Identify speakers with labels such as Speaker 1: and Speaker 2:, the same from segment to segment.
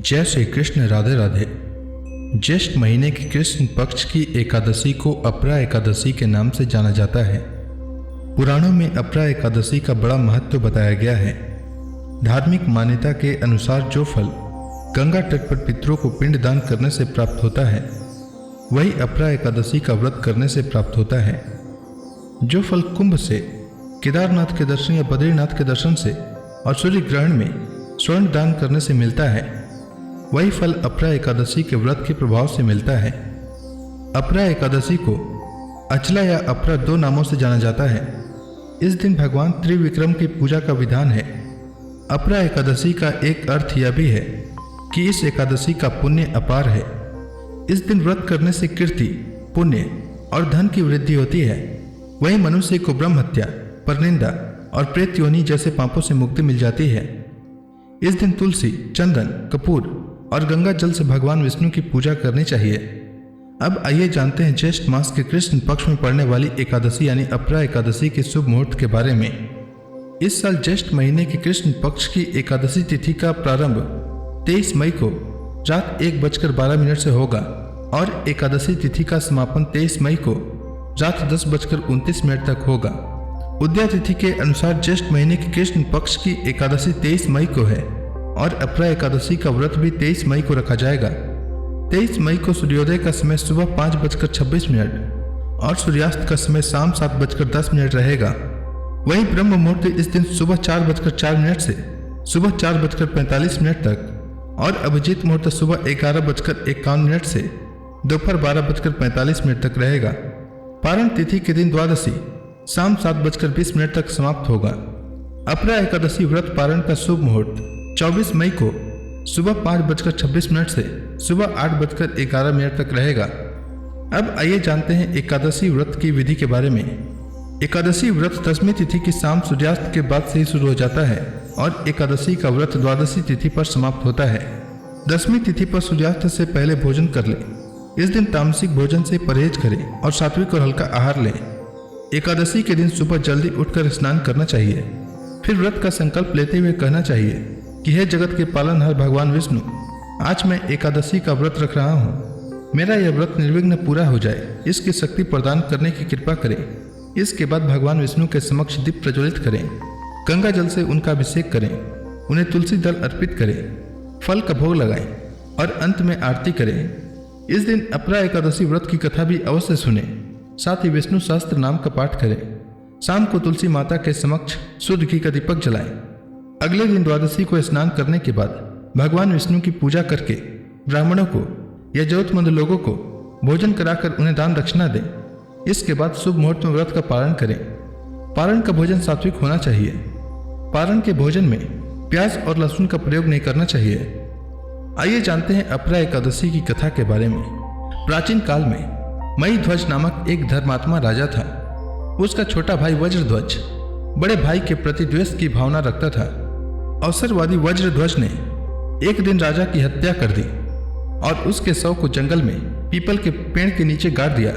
Speaker 1: जय श्री कृष्ण। राधे राधे। ज्येष्ठ महीने की कृष्ण पक्ष की एकादशी को अपरा एकादशी के नाम से जाना जाता है। पुराणों में अपरा एकादशी का बड़ा महत्व बताया गया है। धार्मिक मान्यता के अनुसार जो फल गंगा तट पर पितरों को पिंड दान करने से प्राप्त होता है, वही अपरा एकादशी का व्रत करने से प्राप्त होता है। जो फल कुंभ से, केदारनाथ के दर्शन या बद्रीनाथ के दर्शन से और सूर्य ग्रहण में स्वर्ण दान करने से मिलता है, वही फल अपरा एकादशी के व्रत के प्रभाव से मिलता है। अपरा एकादशी को अचला या अपरा दो नामों से जाना जाता है। इस दिन भगवान त्रिविक्रम की पूजा का विधान है। अपरा एकादशी का एक अर्थ यह भी है कि इस एकादशी का पुण्य अपार है। इस दिन व्रत करने से कीर्ति, पुण्य और धन की वृद्धि होती है। वहीं मनुष्य को ब्रह्म हत्या, परनिंदा और प्रेत योनि जैसे पापों से मुक्ति मिल जाती है। इस दिन तुलसी, चंदन, कपूर और गंगा जल से भगवान विष्णु की पूजा करनी चाहिए। अब आइए जानते हैं ज्येष्ठ मास के कृष्ण पक्ष में पड़ने वाली एकादशी यानी अपरा एकादशी के शुभ मुहूर्त के बारे में। इस साल ज्येष्ठ महीने की कृष्ण पक्ष की एकादशी तिथि का प्रारंभ 23 मई को रात 1:12 से होगा और एकादशी तिथि का समापन 23 मई को रात 10:29 तक होगा। उदया तिथि के अनुसार ज्येष्ठ महीने की कृष्ण पक्ष की एकादशी 23 मई को है और अपरा एकादशी का व्रत भी 23 मई को रखा जाएगा। 23 मई को सूर्योदय का समय सुबह 5:26 और सूर्यास्त का समय शाम 7:10 रहेगा। वहीं ब्रह्म मुहूर्त इस दिन सुबह 4:04 से सुबह 4:45 तक और अभिजीत मुहूर्त सुबह 11:51 से दोपहर 12:45 तक रहेगा। पारण तिथि के दिन द्वादशी शाम 7:20 तक समाप्त होगा। अपरा एकादशी व्रत पारण का शुभ मुहूर्त 24 मई को सुबह 5:26 से सुबह 8:11 तक रहेगा। अब आइए जानते हैं एकादशी व्रत की विधि के बारे में। एकादशी व्रत दशमी तिथि की शाम सूर्यास्त के बाद से ही शुरू हो जाता है और एकादशी का व्रत द्वादशी तिथि पर समाप्त होता है। दशमी तिथि पर सूर्यास्त से पहले भोजन कर लें। इस दिन तामसिक भोजन से परहेज करें और सात्विक और हल्का आहार लें। एकादशी के दिन सुबह जल्दी उठकर स्नान करना चाहिए। फिर व्रत का संकल्प लेते हुए कहना चाहिए कि हे जगत के पालनहार भगवान विष्णु, आज मैं एकादशी का व्रत रख रहा हूँ। मेरा यह व्रत निर्विघ्न पूरा हो जाए, इसकी शक्ति प्रदान करने की कृपा करें। इसके बाद भगवान विष्णु के समक्ष दीप प्रज्वलित करें, गंगा जल से उनका अभिषेक करें, उन्हें तुलसी दल अर्पित करें, फल का भोग लगाएं और अंत में आरती करें। इस दिन अपरा एकादशी व्रत की कथा भी अवश्य सुने। साथ ही विष्णु सहस्त्र नाम का पाठ करें। शाम को तुलसी माता के समक्ष शुद्ध घी का दीपक जलाएं। अगले दिन द्वादशी को स्नान करने के बाद भगवान विष्णु की पूजा करके ब्राह्मणों को या जरूरतमंद लोगों को भोजन कराकर उन्हें दान दक्षिणा दें। इसके बाद शुभ मुहूर्त में व्रत का पारण करें। पारण का भोजन सात्विक होना चाहिए। पारण के भोजन में प्याज और लहसुन का प्रयोग नहीं करना चाहिए। आइए जानते हैं अपरा एकादशी की कथा के बारे में। प्राचीन काल में महीध्वज नामक एक धर्मात्मा राजा था। उसका छोटा भाई वज्रध्वज बड़े भाई के प्रति द्वेष की भावना रखता था। अवसरवादी वज्रध्वज ने एक दिन राजा की हत्या कर दी और उसके शव को जंगल में पीपल के पेड़ के नीचे गाड़ दिया।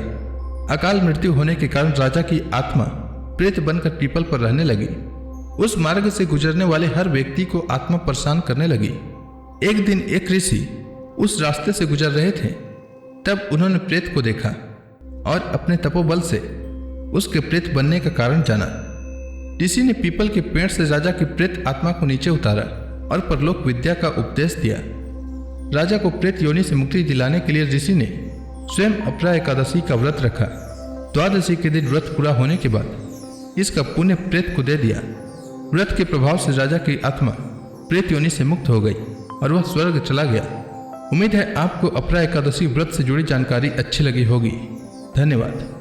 Speaker 1: अकाल मृत्यु होने के कारण राजा की आत्मा प्रेत बनकर पीपल पर रहने लगी। उस मार्ग से गुजरने वाले हर व्यक्ति को आत्मा परेशान करने लगी। एक दिन एक ऋषि उस रास्ते से गुजर रहे थे। तब उन्होंने प्रेत को देखा और अपने तपोबल से उसके प्रेत बनने का कारण जाना। ऋषि ने पीपल के पेड़ से राजा की प्रेत आत्मा को नीचे उतारा और परलोक विद्या का उपदेश दिया। राजा को प्रेत योनि से मुक्ति दिलाने के लिए ऋषि ने स्वयं अपरा एकादशी का व्रत रखा। द्वादशी के दिन व्रत पूरा होने के बाद इसका पुण्य प्रेत को दे दिया। व्रत के प्रभाव से राजा की आत्मा प्रेत योनि से मुक्त हो गई और वह स्वर्ग चला गया। उम्मीद है आपको अपरा एकादशी व्रत से जुड़ी जानकारी अच्छी लगी होगी। धन्यवाद।